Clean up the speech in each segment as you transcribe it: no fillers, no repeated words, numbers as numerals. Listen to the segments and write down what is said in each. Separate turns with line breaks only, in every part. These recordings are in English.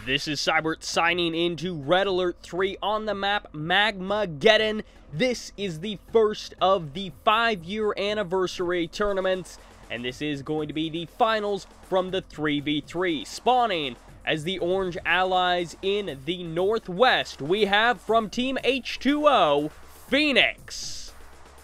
This is Sybert signing into Red Alert 3 on the map Magmageddon. This is the first of the 5-year anniversary tournaments, and this is going to be the finals from the 3v3. Spawning as the Orange Allies in the Northwest, we have from Team H2O, Phoenix.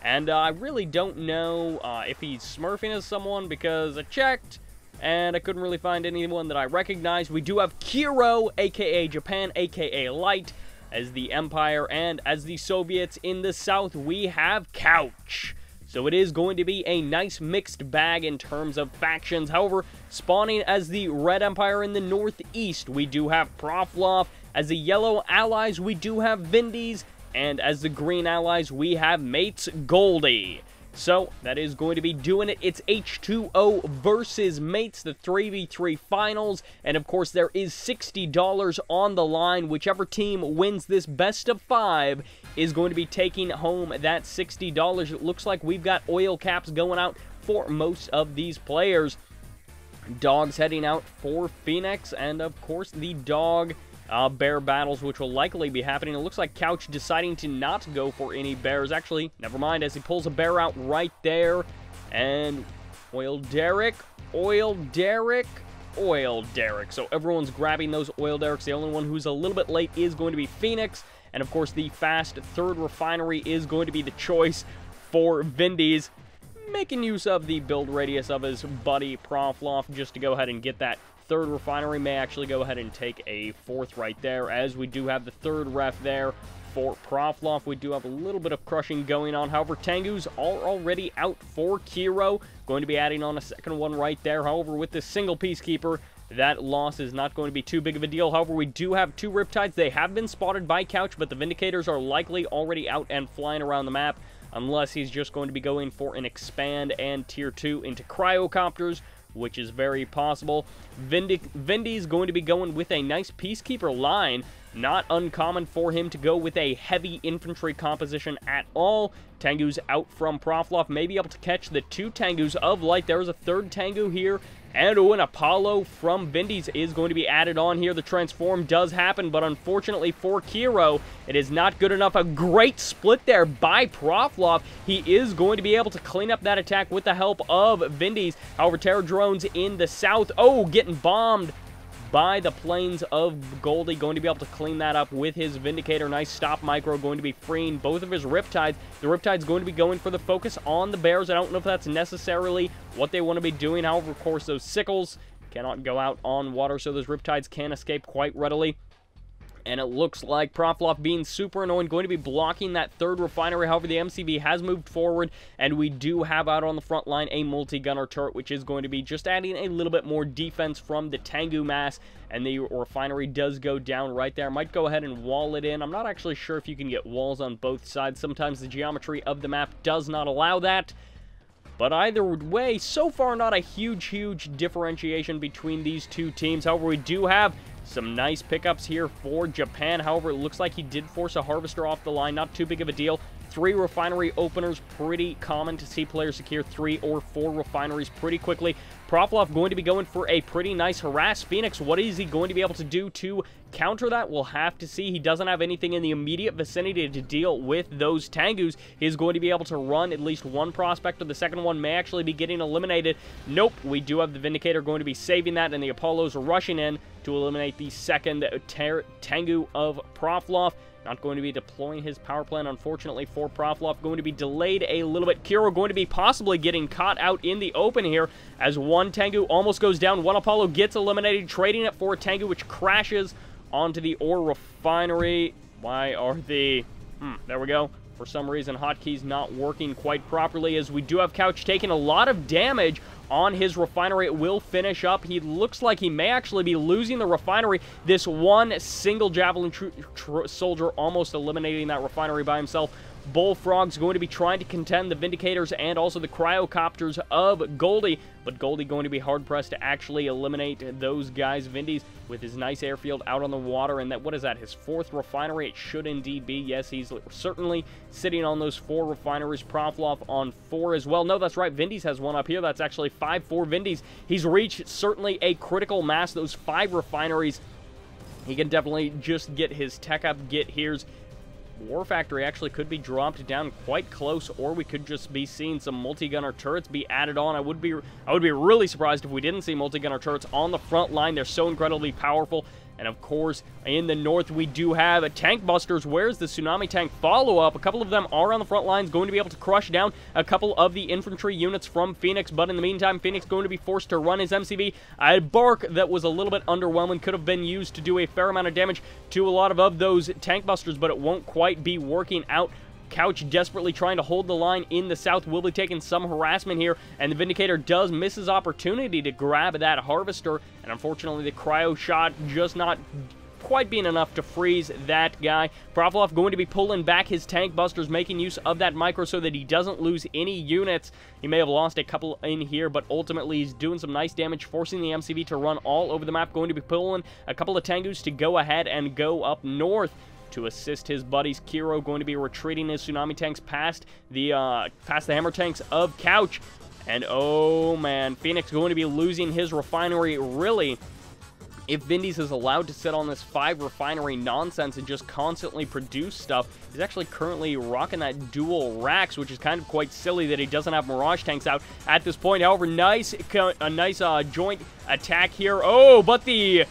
And I really don't know if he's smurfing as someone because I checked, and I couldn't really find anyone that I recognized. We do have Kiro, aka Japan, aka Light, as the Empire, and as the Soviets in the South, we have Couch. So it is going to be a nice mixed bag in terms of factions. However, spawning as the Red Empire in the Northeast, we do have Proffloff. As the Yellow Allies, we do have Vindies. And as the Green Allies, we have m8s Goldy. So, that is going to be doing it. It's H2O versus m8s, the 3v3 finals. And of course, there is $60 on the line. Whichever team wins this best of 5 is going to be taking home that $60. It looks like we've got oil caps going out for most of these players. Dogs heading out for Phoenix. And of course, the dog bear battles, which will likely be happening. It looks like Couch deciding to not go for any bears. Actually, never mind, as he pulls a bear out right there. And Oil Derrick, Oil Derrick, Oil Derrick. So everyone's grabbing those Oil Derricks. The only one who's a little bit late is going to be Phoenix. And of course, the fast third refinery is going to be the choice for Vindies, making use of the build radius of his buddy Proffloff just to go ahead and get that third refinery. May actually go ahead and take a fourth right there, as we do have the third ref there for Proffloff. We do have a little bit of crushing going on. However, Tengus are already out for Kiro. Going to be adding on a second one right there. However, with this single Peacekeeper, that loss is not going to be too big of a deal. However, we do have 2 Riptides. They have been spotted by Couch, but the Vindicators are likely already out and flying around the map, unless he's just going to be going for an expand and tier 2 into Cryocopters, which is very possible. Vindy's going to be going with a nice Peacekeeper line. Not uncommon for him to go with a heavy infantry composition at all. Tengu's out from Proffloff, may be able to catch the 2 Tengus of Light. There is a third Tengu here, and an Apollo from Vindies is going to be added on here. The transform does happen, but unfortunately for Kiro, it is not good enough. A great split there by Proffloff. He is going to be able to clean up that attack with the help of Vindies. However, Terror Drones in the south, getting bombed by the planes of Goldy. Going to be able to clean that up with his Vindicator. Nice stop micro, going to be freeing both of his Riptides. The Riptide's going to be going for the focus on the bears. I don't know if that's necessarily what they want to be doing. However, of course, those sickles cannot go out on water, so those Riptides can escape quite readily. And it looks like Proffloff, being super annoying, going to be blocking that third refinery. However, the MCV has moved forward, and we do have out on the front line a multi-gunner turret, which is going to be just adding a little bit more defense from the Tengu mass, and the refinery does go down right there. Might go ahead and wall it in. I'm not actually sure if you can get walls on both sides. Sometimes the geometry of the map does not allow that. But either way, so far not a huge differentiation between these two teams. However, we do have some nice pickups here for Japan. However, it looks like he did force a Harvester off the line. Not too big of a deal. 3 refinery openers, pretty common to see players secure 3 or 4 refineries pretty quickly. Proffloff going to be going for a pretty nice harass Phoenix. What is he going to be able to do to counter that? We'll have to see. He doesn't have anything in the immediate vicinity to deal with those Tengus. He's going to be able to run at least one Prospector. The second one may actually be getting eliminated. Nope, we do have the Vindicator going to be saving that, and the Apollos rushing in to eliminate the second Tengu of Proffloff. Not going to be deploying his power plant, unfortunately, for Proffloff. Going to be delayed a little bit. Kiro going to be possibly getting caught out in the open here, as one Tengu almost goes down. One Apollo gets eliminated, trading it for a Tengu, which crashes onto the ore refinery. Why are the... there we go. For some reason, hotkeys not working quite properly, as we do have Couch taking a lot of damage on his refinery. It will finish up. He looks like he may actually be losing the refinery. This one single Javelin soldier almost eliminating that refinery by himself. Bullfrog's going to be trying to contend the Vindicators and also the Cryocopters of Goldy, but Goldy going to be hard-pressed to actually eliminate those guys. Vindies with his nice airfield out on the water, and that, what is that, his 4th refinery? It should indeed be. Yes, he's certainly sitting on those 4 refineries. Proffloff on 4 as well. No, that's right, Vindies has one up here. That's actually 5 for Vindies. He's reached certainly a critical mass. Those 5 refineries He can definitely just get his tech up, get here's War Factory actually could be dropped down quite close, or we could just be seeing some multi-gunner turrets be added on. I would be really surprised if we didn't see multi-gunner turrets on the front line. They're so incredibly powerful. And of course, in the north, we do have tank busters. Where's the tsunami tank follow-up? A couple of them are on the front lines, going to be able to crush down a couple of the infantry units from Phoenix. But in the meantime, Phoenix going to be forced to run his MCV. A bark that was a little bit underwhelming, could have been used to do a fair amount of damage to a lot of those tank busters, but it won't quite be working out. Couch desperately trying to hold the line in the south, will be taking some harassment here, and the Vindicator does miss his opportunity to grab that harvester, and unfortunately the cryo shot just not quite being enough to freeze that guy. Proffloff going to be pulling back his tank busters, making use of that micro so that he doesn't lose any units. He may have lost a couple in here, but ultimately he's doing some nice damage, forcing the MCV to run all over the map. Going to be pulling a couple of Tengus to go ahead and go up north to assist his buddies. Kiro going to be retreating his tsunami tanks past the hammer tanks of Couch. And oh man, Phoenix going to be losing his refinery. Really, if Vindies is allowed to sit on this 5 refinery nonsense and just constantly produce stuff, he's actually currently rocking that dual racks, which is kind of quite silly that he doesn't have Mirage tanks out at this point. However, a nice joint attack here. Oh, but the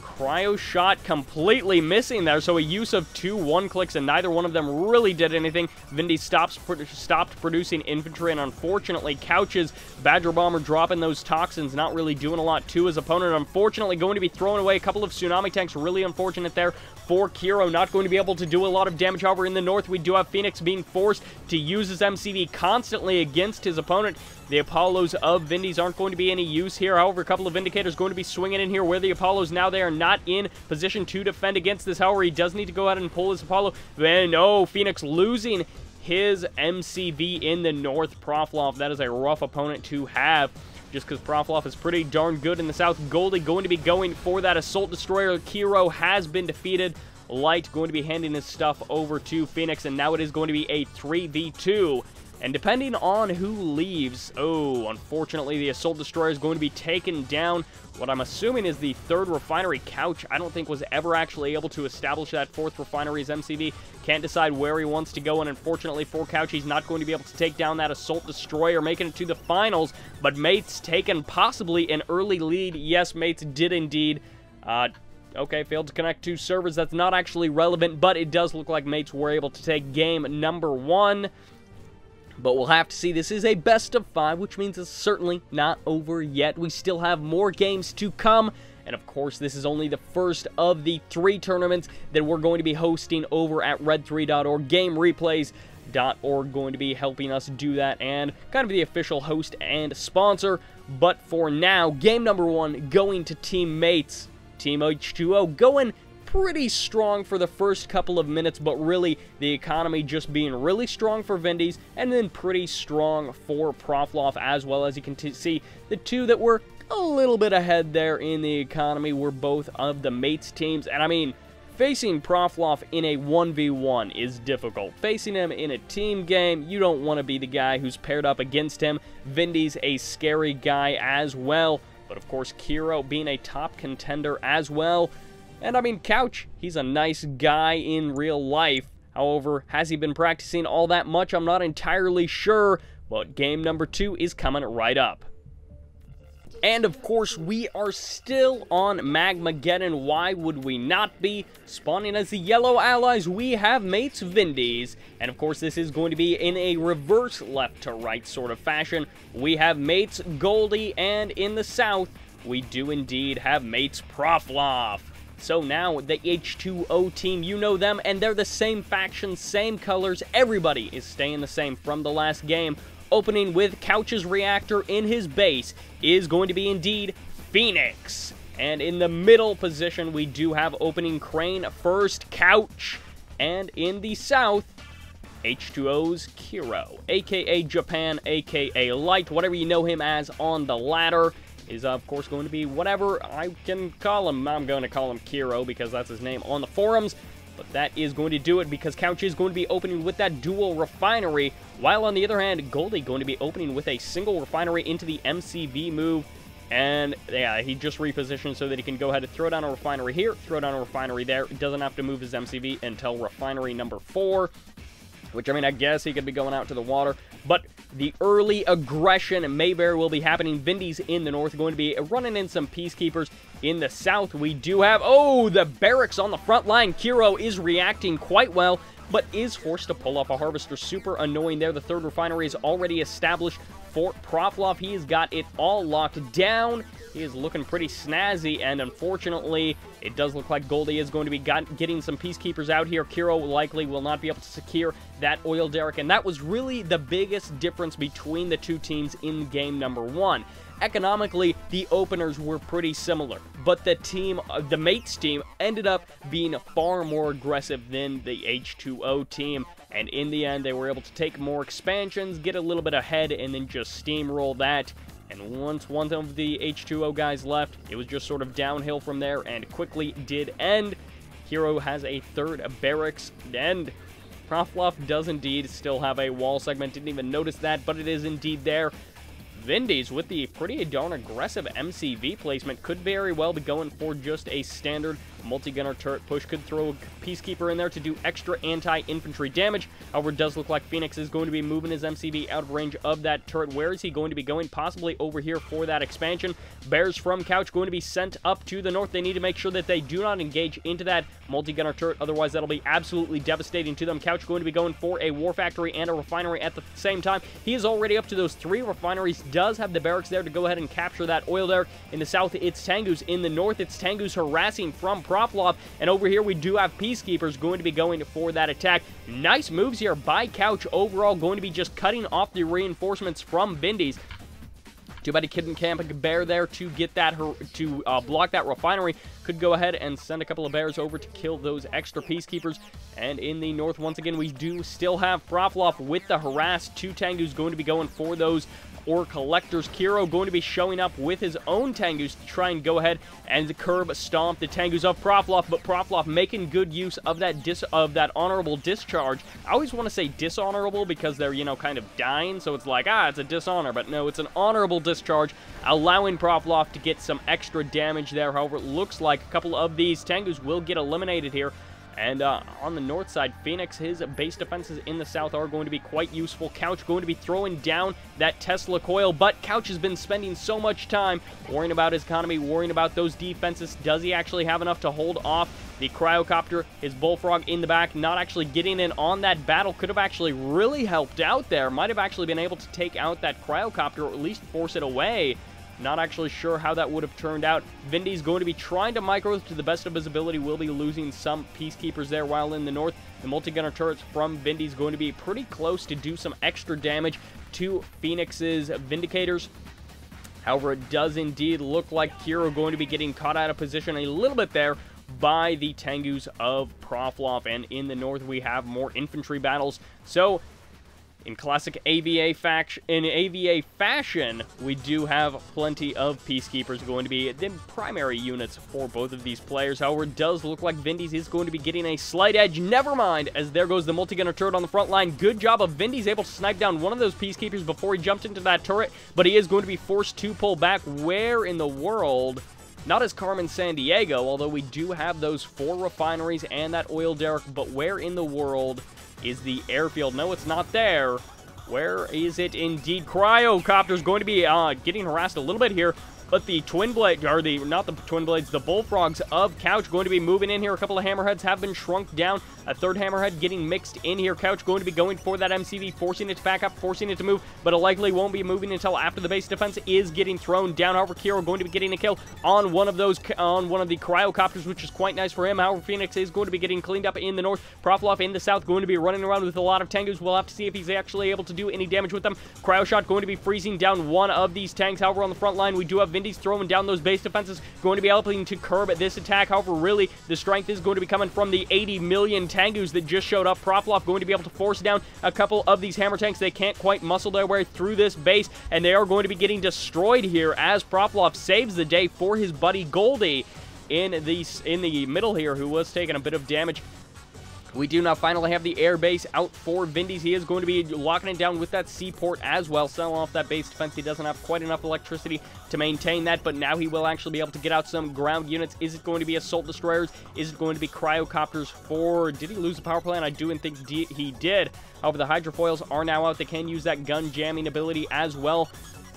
cryo shot completely missing there, so a use of 2 1-clicks, and neither one of them really did anything. Vindies stopped producing infantry, and unfortunately, Couch's Badger Bomber dropping those toxins, not really doing a lot to his opponent. Unfortunately, going to be throwing away a couple of tsunami tanks. Really unfortunate there for Kiro, not going to be able to do a lot of damage. However, in the north, we do have Phoenix being forced to use his MCV constantly against his opponent. The Apollos of Vindies aren't going to be any use here. However, a couple of Vindicators going to be swinging in here where the Apollos now they are not in position to defend against this. However, he does need to go out and pull his Apollo. And oh, Phoenix losing his MCV in the north. Proffloff, that is a rough opponent to have, just because Proffloff is pretty darn good in the south. Goldy going to be going for that Assault Destroyer. Kiro has been defeated. Light going to be handing his stuff over to Phoenix, and now it is going to be a 3v2. And depending on who leaves, oh, unfortunately, the Assault Destroyer is going to be taken down. What I'm assuming is the 3rd refinery. Couch, I don't think was ever actually able to establish that 4th refinery's MCV. Can't decide where he wants to go, and unfortunately for Couch, he's not going to be able to take down that Assault Destroyer, making it to the finals. But m8s taking possibly an early lead. Yes, m8s did indeed. Okay, failed to connect to servers. That's not actually relevant, but it does look like m8s were able to take game number 1. But we'll have to see. This is a best of 5, which means it's certainly not over yet. We still have more games to come. And of course, this is only the first of the 3 tournaments that we're going to be hosting over at red3.org. GameReplays.org going to be helping us do that and kind of the official host and sponsor. But for now, game number 1 going to Team m8s. Team H2O going pretty strong for the first couple of minutes, but really the economy just being really strong for Vindies and then pretty strong for Proffloff as well. As you can see, the 2 that were a little bit ahead there in the economy were both of the m8s teams. And I mean, facing Proffloff in a 1v1 is difficult. Facing him in a team game, you don't want to be the guy who's paired up against him. Vindies a scary guy as well, but of course Kiro being a top contender as well. And I mean, Couch, he's a nice guy in real life. However, has he been practicing all that much? I'm not entirely sure, but game number 2 is coming right up. And of course, we are still on Magmageddon. Why would we not be? Spawning as the yellow allies, we have m8s Vindies. And of course, this is going to be in a reverse left to right sort of fashion. We have m8s Goldy, and in the south, we do indeed have m8s Proffloff. So now, the H2O team, you know them, and they're the same faction, same colors. Everybody is staying the same from the last game. Opening with Couch's reactor in his base is going to be indeed Phoenix. And in the middle position, we do have opening Crane first, Couch. And in the south, H2O's Kiro, a.k.a. Japan, a.k.a. Light, whatever you know him as on the ladder, is of course going to be whatever I can call him. I'm going to call him Kiro because that's his name on the forums. But that is going to do it because Couch is going to be opening with that dual refinery, while on the other hand, Goldy going to be opening with a single refinery into the MCV move. And, yeah, he just repositioned so that he can go ahead and throw down a refinery here, throw down a refinery there. He doesn't have to move his MCV until refinery number 4, which, I mean, I guess he could be going out to the water. But the early aggression may very well be happening. Vindies in the north going to be running in some peacekeepers. In the south, we do have, oh, the barracks on the front line. Kiro is reacting quite well, but is forced to pull off a harvester. Super annoying there. The third refinery is already established for Proffloff. He has got it all locked down. He is looking pretty snazzy, and unfortunately, it does look like Goldy is going to be getting some peacekeepers out here. Kiro likely will not be able to secure that oil derrick, and that was really the biggest difference between the two teams in game number 1. Economically, the openers were pretty similar, but the m8s team ended up being far more aggressive than the H2O team, and in the end, they were able to take more expansions, get a little bit ahead, and then just steamroll that. And once one of the H2O guys left, it was just sort of downhill from there, and quickly did end. Kiro has a third barracks, and Proffloff does indeed still have a wall segment. Didn't even notice that, but it is indeed there. Vindies, with the pretty darn aggressive MCV placement, could very well be going for just a standard multi-gunner turret push. Could throw a peacekeeper in there to do extra anti-infantry damage. However, it does look like Phoenix is going to be moving his MCV out of range of that turret. Where is he going to be going? Possibly over here for that expansion. Bears from Couch going to be sent up to the north. They need to make sure that they do not engage into that multi-gunner turret. Otherwise, that'll be absolutely devastating to them. Couch going to be going for a war factory and a refinery at the same time. He is already up to those 3 refineries. Does have the barracks there to go ahead and capture that oil derrick. In the south, it's Tengu's. In the north, it's Tengu's harassing from Proffloff. And over here, we do have peacekeepers going to be going for that attack. Nice moves here by Couch. Overall, going to be just cutting off the reinforcements from Vindies. Too bad he couldn't camp a bear there to get that block that refinery. Could go ahead and send a couple of bears over to kill those extra peacekeepers. And in the north, once again, we do still have Proffloff with the harass. 2 Tengu's going to be going for those ore collectors. Kiro going to be showing up with his own Tengus to try and go ahead and curb stomp the Tengus of Proffloff, but Proffloff making good use of that honorable discharge. I always want to say dishonorable because they're, you know, kind of dying, so it's like, it's a dishonor, but no, it's an honorable discharge, allowing Proffloff to get some extra damage there. However, it looks like a couple of these Tengus will get eliminated here. And on the north side, Phoenix, his base defenses in the south are going to be quite useful. Couch going to be throwing down that Tesla coil, but Couch has been spending so much time worrying about his economy, worrying about those defenses. Does he actually have enough to hold off the cryocopter? His bullfrog in the back, not actually getting in on that battle. Could have actually really helped out there. Might have actually been able to take out that cryocopter, or at least force it away. Not actually sure how that would have turned out. Vindies going to be trying to micro to the best of his ability. Will be losing some peacekeepers there, while in the north, the multi-gunner turrets from Vindies going to be pretty close to do some extra damage to Phoenix's Vindicators. However, it does indeed look like Kiro going to be getting caught out of position a little bit there by the Tengus of Proffloff. And in the north, we have more infantry battles. So in classic AVA fashion, we do have plenty of peacekeepers going to be the primary units for both of these players. However, it does look like Vindies is going to be getting a slight edge. Never mind, as there goes the multi-gunner turret on the front line. Good job of Vindies, able to snipe down one of those peacekeepers before he jumped into that turret, but he is going to be forced to pull back. Where in the world? Not as Carmen Sandiego, although we do have those 4 refineries and that oil derrick, but where in the world is the airfield? No, it's not there. Where is it indeed? Cryocopter's going to be getting harassed a little bit here, but the twin blade, or not the twin blades, the bullfrogs of Couch going to be moving in here. A couple of hammerheads have been shrunk down. A third hammerhead getting mixed in here. Couch going to be going for that MCV, forcing it to back up, forcing it to move, but it likely won't be moving until after the base defense is getting thrown down. However, Kiro going to be getting a kill on one of the cryocopters, which is quite nice for him. However, Phoenix is going to be getting cleaned up in the north. Proffloff in the south going to be running around with a lot of Tengus. We'll have to see if he's actually able to do any damage with them. Cryoshot going to be freezing down one of these tanks. However, on the front line, we do have Vindies throwing down those base defenses, going to be helping to curb this attack. However, really, the strength is going to be coming from the 80 million Tengus that just showed up. Proffloff going to be able to force down a couple of these hammer tanks. They can't quite muscle their way through this base, and they are going to be getting destroyed here as Proffloff saves the day for his buddy Goldy in the middle here, who was taking a bit of damage. We do now finally have the air base out for Vindies. He is going to be locking it down with that seaport as well, selling off that base defense. He doesn't have quite enough electricity to maintain that, but now he will actually be able to get out some ground units. Is it going to be assault destroyers? Is it going to be cryocopters for... Did he lose the power plant? I do think he did. However, the hydrofoils are now out. They can use that gun jamming ability as well.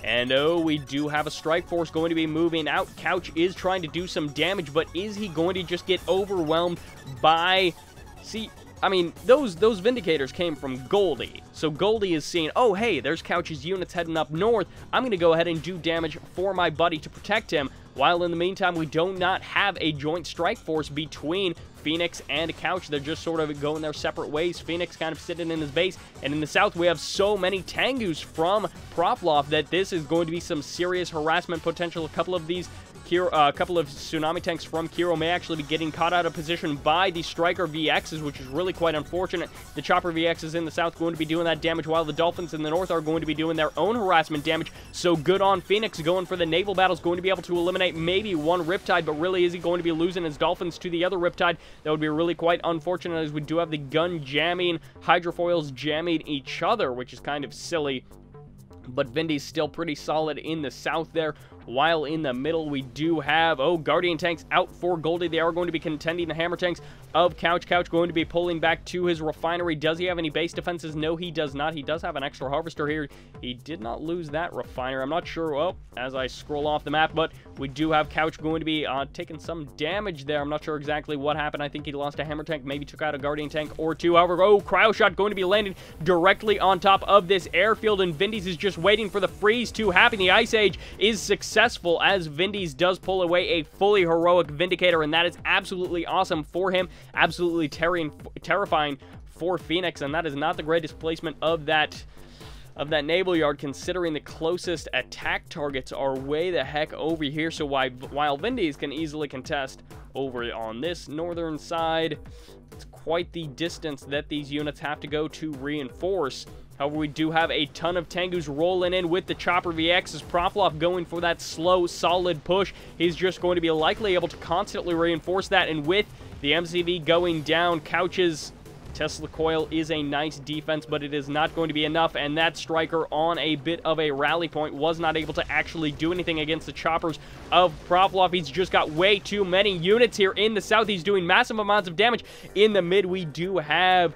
And oh, we do have a strike force going to be moving out. Couch is trying to do some damage, but is he going to just get overwhelmed by... See, I mean, those Vindicators came from Goldy. So Goldy is seeing, oh, hey, there's Couch's units heading up north. I'm going to go ahead and do damage for my buddy to protect him. While in the meantime, we do not have a joint strike force between Phoenix and Couch. They're just sort of going their separate ways. Phoenix kind of sitting in his base. And in the south, we have so many Tengus from Proffloff that this is going to be some serious harassment potential. A couple of these... a couple of tsunami tanks from Kiro may actually be getting caught out of position by the Striker VXs, which is really quite unfortunate. The Chopper VXs in the south going to be doing that damage, while the Dolphins in the north are going to be doing their own harassment damage. So good on Phoenix going for the naval battles, going to be able to eliminate maybe one Riptide, but really is he going to be losing his Dolphins to the other Riptide? That would be really quite unfortunate, as we do have the gun jamming, hydrofoils jamming each other, which is kind of silly. But Vindies still pretty solid in the south there. While in the middle, we do have, oh, Guardian tanks out for Goldy. They are going to be contending the hammer tanks of Couch. Couch going to be pulling back to his refinery. Does he have any base defenses? No, he does not. He does have an extra harvester here. He did not lose that refinery. I'm not sure, well, as I scroll off the map, but we do have Couch going to be taking some damage there. I'm not sure exactly what happened. I think he lost a hammer tank, maybe took out a Guardian tank or two. However, oh, cryo shot going to be landing directly on top of this airfield, and Vindies is just waiting for the freeze to happen. The Ice Age is successful, as Vindies does pull away a fully heroic Vindicator, and that is absolutely awesome for him, absolutely terrifying for Phoenix, and that is not the greatest placement of that naval yard, considering the closest attack targets are way the heck over here. So while Vindies can easily contest over on this northern side, it's quite the distance that these units have to go to reinforce. However, we do have a ton of Tengus rolling in with the Chopper VXs. Proffloff going for that slow, solid push. He's just going to be likely able to constantly reinforce that, and with the MCV going down, Couch's Tesla Coil is a nice defense, but it is not going to be enough, and that Striker on a bit of a rally point was not able to actually do anything against the Choppers of Proffloff. He's just got way too many units here in the south. He's doing massive amounts of damage. In the mid, we do have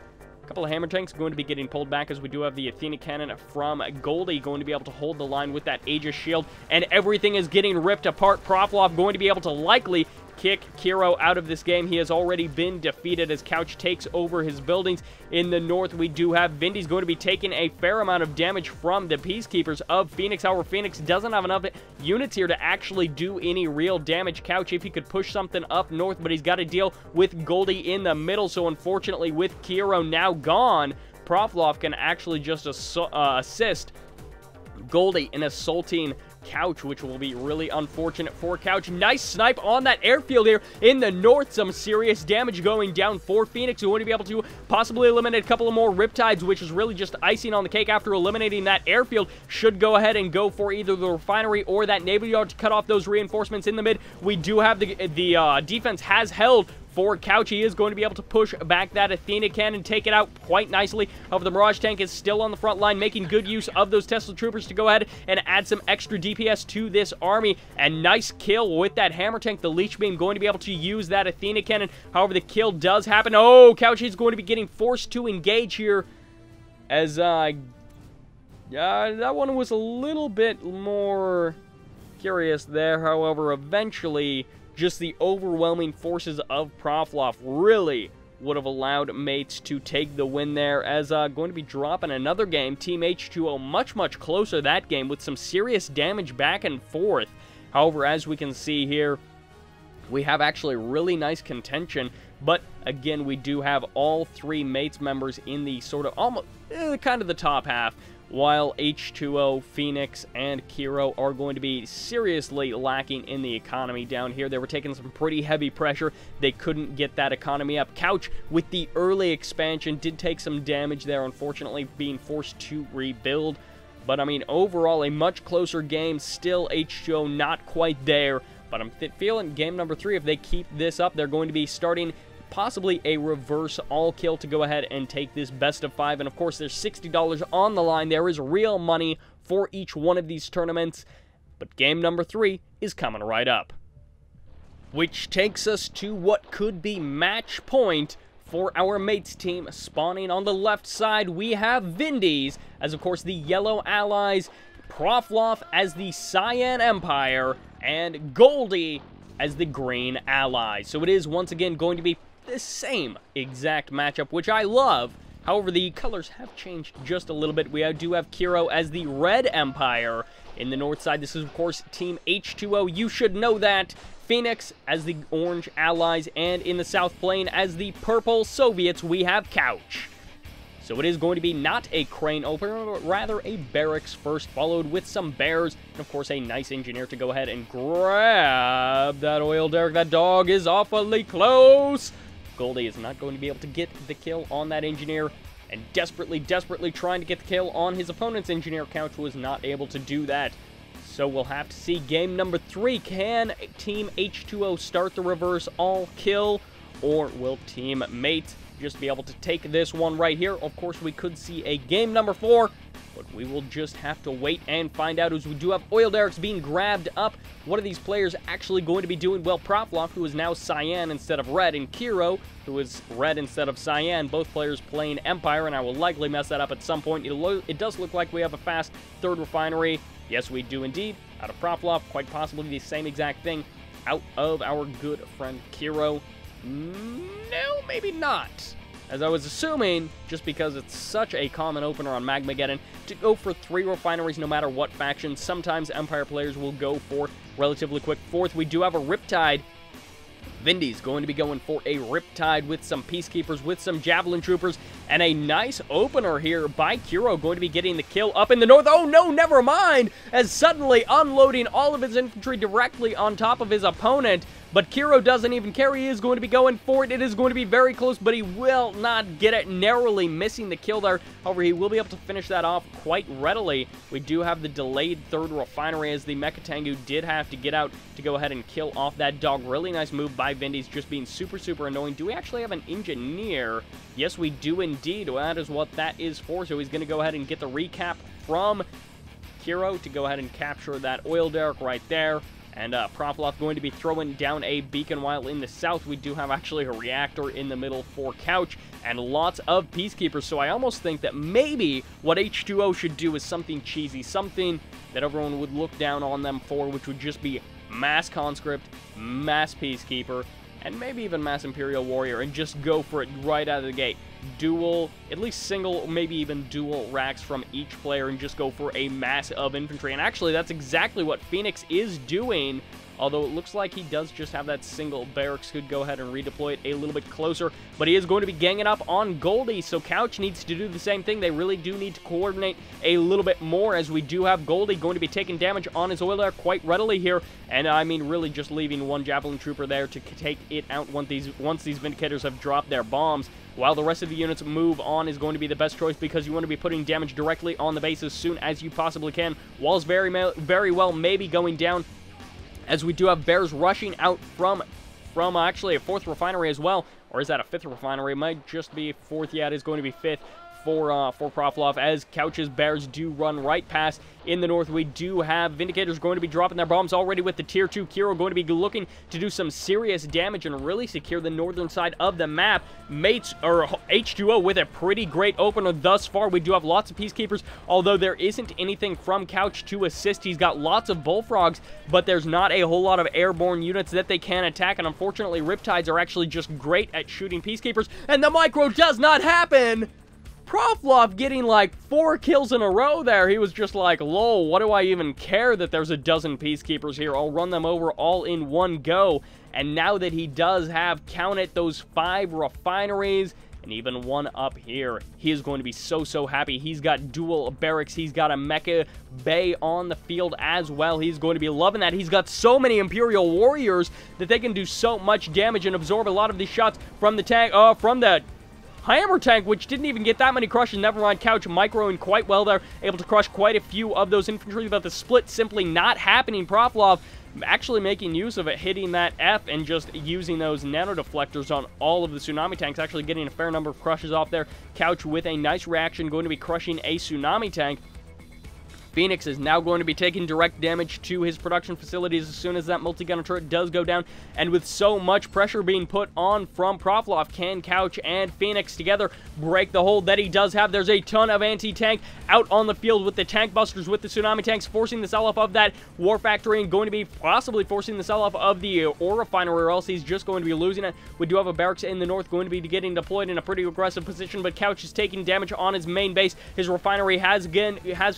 couple of hammer tanks going to be getting pulled back, as we do have the Athena cannon from Goldy going to be able to hold the line with that Aegis shield, and everything is getting ripped apart. Proffloff going to be able to likely kick Kiro out of this game. He has already been defeated as Couch takes over his buildings. In the north, we do have Vindies going to be taking a fair amount of damage from the Peacekeepers of Phoenix. However, Phoenix doesn't have enough units here to actually do any real damage. Couch, if he could push something up north, but he's got to deal with Goldy in the middle. So unfortunately, with Kiro now gone, Proffloff can actually just assist Goldy in assaulting Couch, which will be really unfortunate for Couch. Nice snipe on that airfield here in the north. Some serious damage going down for Phoenix, who want to be able to possibly eliminate a couple of more Riptides, which is really just icing on the cake after eliminating that airfield. Should go ahead and go for either the refinery or that naval yard to cut off those reinforcements in the mid. We do have the defense has held for Couch. He is going to be able to push back that Athena cannon, take it out quite nicely. However, the Mirage tank is still on the front line, making good use of those Tesla troopers to go ahead and add some extra DPS to this army. And nice kill with that hammer tank. The Leech Beam going to be able to use that Athena cannon. However, the kill does happen. Oh, Couch is going to be getting forced to engage here, as that one was a little bit more curious there. However, eventually, just the overwhelming forces of Proffloff really would have allowed m8s to take the win there, as going to be dropping another game. Team H2O much closer that game, with some serious damage back and forth. However, as we can see here, we have actually really nice contention, but again, we do have all three m8s members in the sort of almost kind of the top half, while H2O, Phoenix, and Kiro are going to be seriously lacking in the economy down here. They were taking some pretty heavy pressure. They couldn't get that economy up. Couch, with the early expansion, did take some damage there, unfortunately being forced to rebuild. But, I mean, overall, a much closer game. Still, H2O not quite there. But I'm feeling game number 3, if they keep this up, they're going to be starting possibly a reverse all kill to go ahead and take this best of 5. And of course, there's $60 on the line. There is real money for each one of these tournaments. But game number 3 is coming right up. Which takes us to what could be match point for our mates team. Spawning on the left side, we have Vindies as, of course, the yellow allies, Proffloff as the cyan empire, and Goldy as the green allies. So it is once again going to be the same exact matchup, which I love. However, the colors have changed just a little bit. We do have Kiro as the red empire. In the north side, this is, of course, Team H2O. You should know that. Phoenix as the orange allies, and in the south plane as the purple Soviets, we have Couch. So it is going to be not a crane opener, but rather a barracks first, followed with some bears, and of course a nice engineer to go ahead and grab that oil derrick. That dog is awfully close. Goldy is not going to be able to get the kill on that engineer, and desperately trying to get the kill on his opponent's engineer. Couch was not able to do that. So we'll have to see game number 3. Can Team H2O start the reverse all kill, or will Team Mate just be able to take this one right here? Of course, we could see a game number 4, but we will just have to wait and find out, as we do have oil derricks being grabbed up. What are these players actually going to be doing? Well, Proffloff, who is now cyan instead of red, and Kiro, who is red instead of cyan, both players playing Empire, and I will likely mess that up at some point. It does look like we have a fast third refinery. Yes, we do indeed. Out of Proffloff, quite possibly the same exact thing out of our good friend Kiro. No, maybe not. As I was assuming, just because it's such a common opener on Magmageddon, to go for 3 refineries no matter what faction. Sometimes Empire players will go for relatively quick fourth. We do have a Riptide. Vindies going to be going for a Riptide with some Peacekeepers, with some Javelin Troopers, and a nice opener here by Kiro, going to be getting the kill up in the north. Oh no, never mind, as suddenly unloading all of his infantry directly on top of his opponent. But Kiro doesn't even care. He is going to be going for it. It is going to be very close, but he will not get it, narrowly missing the kill there. However, he will be able to finish that off quite readily. We do have the delayed third refinery, as the Mechatengu did have to get out to go ahead and kill off that dog. Really nice move by Vindies, just being super annoying. Do we actually have an engineer? Yes, we do indeed. Well, that is what that is for. So he's going to go ahead and get the recap from Kiro to go ahead and capture that oil derrick right there. And Proffloff going to be throwing down a beacon, while in the south we do have actually a reactor in the middle for Couch and lots of Peacekeepers. So I almost think that maybe what H2O should do is something cheesy, something that everyone would look down on them for, which would just be mass Conscript, mass Peacekeeper, and maybe even mass Imperial Warrior, and just go for it right out of the gate. Dual, at least single, maybe even dual racks from each player, and just go for a mass of infantry. And actually, that's exactly what Phoenix is doing, although it looks like he does just have that single barracks. Could go ahead and redeploy it a little bit closer, but he is going to be ganging up on Goldy, so Couch needs to do the same thing. They really do need to coordinate a little bit more, as we do have Goldy going to be taking damage on his oil derrick quite readily here, and I mean really just leaving one Javelin Trooper there to take it out once these Vindicators have dropped their bombs. While the rest of the units move on is going to be the best choice, because you want to be putting damage directly on the base as soon as you possibly can. Walls very well maybe going down, as we do have bears rushing out from actually a 4th refinery as well. Or is that a 5th refinery? It might just be 4th. Yeah, it is going to be 5th for Proffloff, as Couch's bears do run right past. In the north, we do have Vindicators going to be dropping their bombs already with the Tier 2. Kiro going to be looking to do some serious damage and really secure the northern side of the map. Mates, or H2O, with a pretty great opener thus far. We do have lots of Peacekeepers, although there isn't anything from Couch to assist. He's got lots of Bullfrogs, but there's not a whole lot of airborne units that they can attack, and unfortunately, Riptides are actually just great at shooting Peacekeepers, and the micro does not happen! Proffloff getting like 4 kills in a row there. He was just like, lol, what do I even care that there's a dozen Peacekeepers here? I'll run them over all in one go. And now that he does have, count it, those 5 refineries, and even one up here, he is going to be so happy. He's got dual barracks. He's got a Mecha Bay on the field as well. He's going to be loving that. He's got so many Imperial Warriors that they can do so much damage and absorb a lot of these shots from the tank, from the Hammer Tank, which didn't even get that many crushes. Never mind, Couch microing quite well there, able to crush quite a few of those infantry, but the split simply not happening. Proffloff actually making use of it, hitting that F and just using those nano deflectors on all of the tsunami tanks, actually getting a fair number of crushes off there. Couch with a nice reaction, going to be crushing a tsunami tank. Phoenix is now going to be taking direct damage to his production facilities as soon as that multi-gunner turret does go down, and with so much pressure being put on from Proffloff, can Couch and Phoenix together break the hold that he does have? There's a ton of anti-tank out on the field with the tank busters, with the tsunami tanks, forcing the sell-off of that war factory and going to be possibly forcing the sell-off of the ore refinery, or else he's just going to be losing it. We do have a barracks in the north going to be getting deployed in a pretty aggressive position, but Couch is taking damage on his main base. His refinery has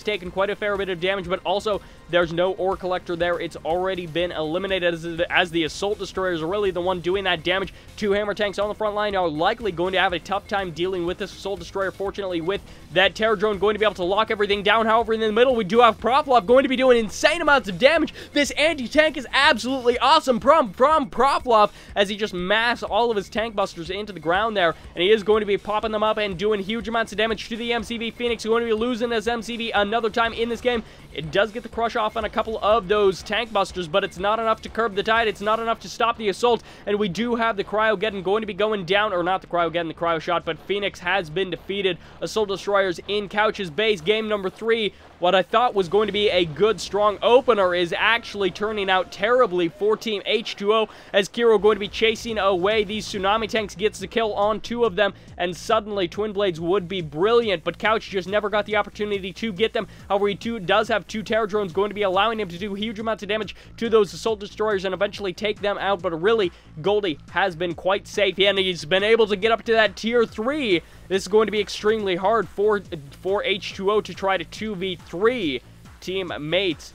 taken quite a fair bit of damage, but also there's no ore collector there. It's already been eliminated as the assault destroyers are really the one doing that damage. Two hammer tanks on the front line are likely going to have a tough time dealing with this assault destroyer. Fortunately, with that terror drone going to be able to lock everything down. However, in the middle, we do have Proffloff going to be doing insane amounts of damage. This anti-tank is absolutely awesome from Proffloff as he just mass all of his tank busters into the ground there, and he is going to be popping them up and doing huge amounts of damage to the MCV. Phoenix going to be losing this MCV another time in this game. It does get the crush off on a couple of those tank busters, but it's not enough to curb the tide. It's not enough to stop the assault, and we do have the Cryogeddon going to be going down, or not the Cryogeddon, the Cryo Shot, but Phoenix has been defeated. Assault destroyers in Couch's base. Game number 3. What I thought was going to be a good, strong opener is actually turning out terribly for Team H2O, as Kiro going to be chasing away these tsunami tanks, gets the kill on 2 of them, and suddenly Twin Blades would be brilliant, but Couch just never got the opportunity to get them. However, he does have 2 terror drones going to be allowing him to do huge amounts of damage to those assault destroyers and eventually take them out, but really, Goldy has been quite safe, and he's been able to get up to that tier 3. This is going to be extremely hard for H2O to try to 2v3 teammates,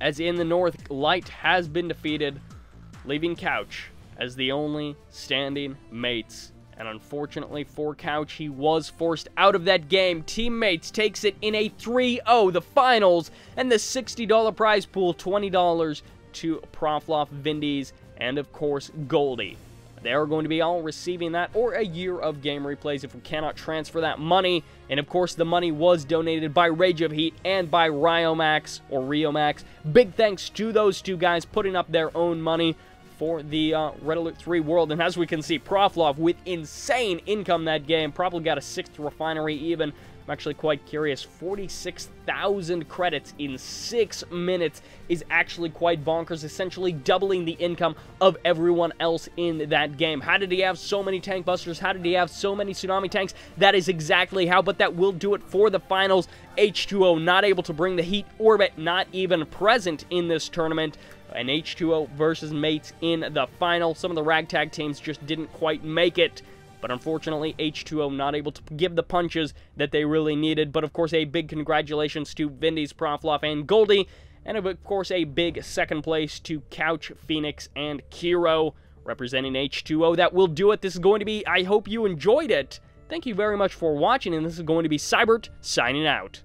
as in the north, Light has been defeated, leaving Couch as the only standing mates. And unfortunately for Couch, he was forced out of that game. Teammates takes it in a 3-0, the finals, and the $60 prize pool, $20 to Proffloff, Vindies, and of course Goldy. They are going to be all receiving that, or a year of game replays if we cannot transfer that money. And of course, the money was donated by Rage of Heat and by Riomax, or Riomax. Big thanks to those 2 guys putting up their own money for the Red Alert 3 world. And as we can see, Proffloff with insane income that game, probably got a 6th refinery even. I'm actually quite curious. 46,000 credits in 6 minutes is actually quite bonkers, essentially doubling the income of everyone else in that game. How did he have so many tank busters? How did he have so many tsunami tanks? That is exactly how, but that will do it for the finals. H2O not able to bring the Heat Orbit, not even present in this tournament. And H2O versus mates in the final. Some of the ragtag teams just didn't quite make it. But unfortunately, H2O not able to give the punches that they really needed. But of course, a big congratulations to Vindies, Proffloff, and Goldy. And of course, a big 2nd place to Couch, Phoenix, and Kiro, representing H2O. That will do it. This is going to be, I hope you enjoyed it. Thank you very much for watching, and this is going to be Sybert signing out.